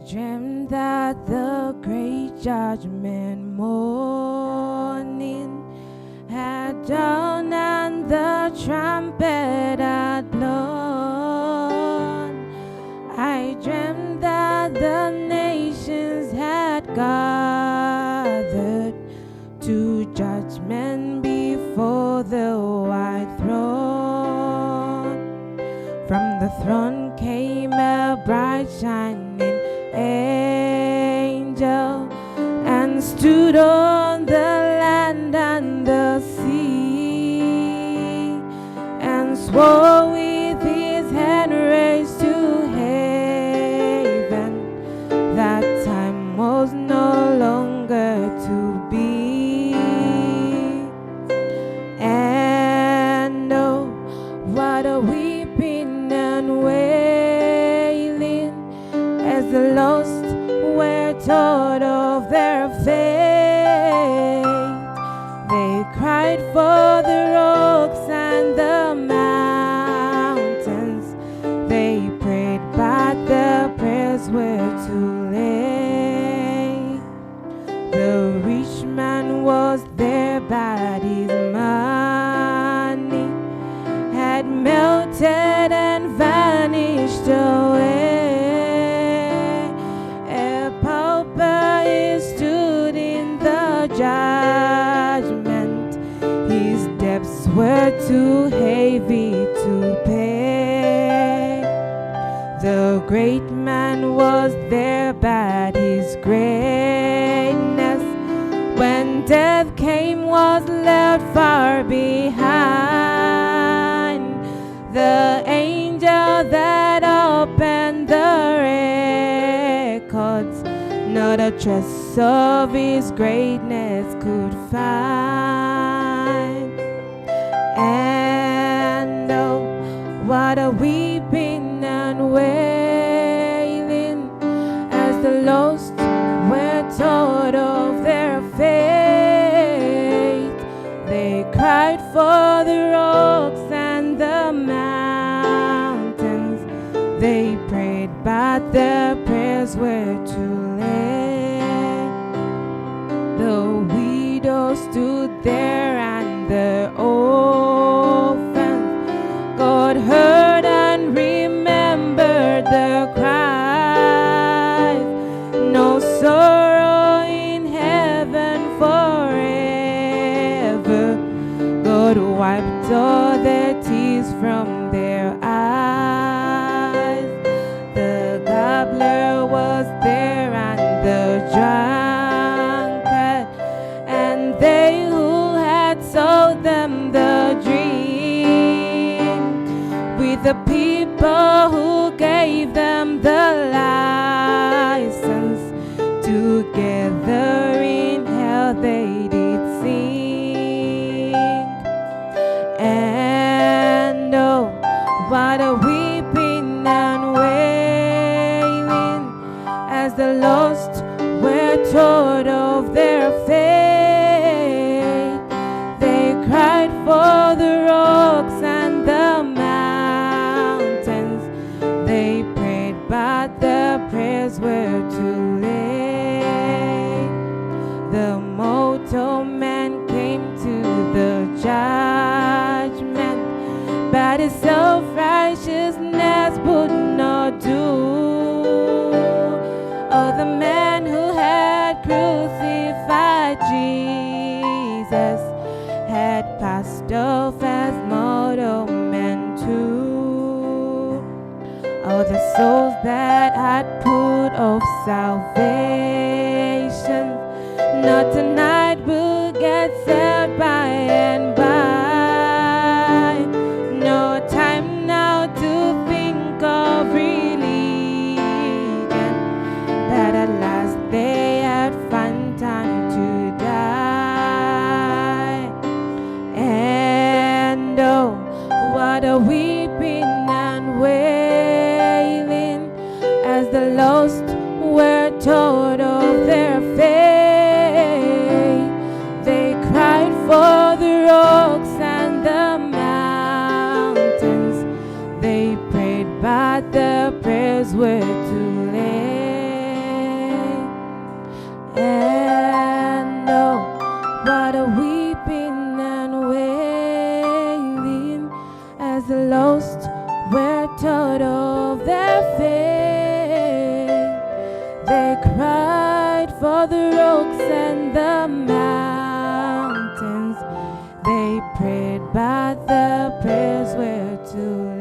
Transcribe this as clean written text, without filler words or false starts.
dreamed that the great judgment morning had dawned and the trumpet had blown. I dreamed that the nations had gathered to judgment before the white throne. From the throne came a bright shining angel and stood on the land and the sea and swore with his hand raised to heaven that time was no longer to be. And oh, what a weeping and wailing as the lost were told of their fate. They cried for the rocks and the mountains. They prayed, but their prayers were too late. The rich man was there, but his money had melted and vanished away. Stood in the judgment. His debts were too heavy to pay. The great man was there, but his greatness, when death came, was left far behind. The angel that opened the records, not a trace of his greatness could find. And oh, what a weeping and wailing as the lost were told of their fate. They cried for the rocks and the mountains. They prayed, but their prayers were too late. The widow stood there and the orphans. God heard and remembered their cries. No sorrow in heaven forever. God wiped all their tears from their eyes. The gobbler was there and the drunkard, and they who had sold them the dream, with the people who gave them the license. Together in hell they did sing. And oh, what a weeping and wailing as the lost were told of their fate. They cried for the rocks and the mountains. They prayed, but their prayers were too late. The mortal man came to the judgment, but his self-righteousness would not do. Oh, the man who had crucified Jesus had passed off as mortal man too. Oh, the souls that had put off salvation, not tonight will get saved by and by. No time now to think of religion, but at last they had found time to die. And oh, what a weeping and wailing as the lost were told of their fate. They cried for the rocks and the mountains. They prayed, but their prayers were too late. their faith. They cried for the rocks and the mountains. They prayed, but the prayers were too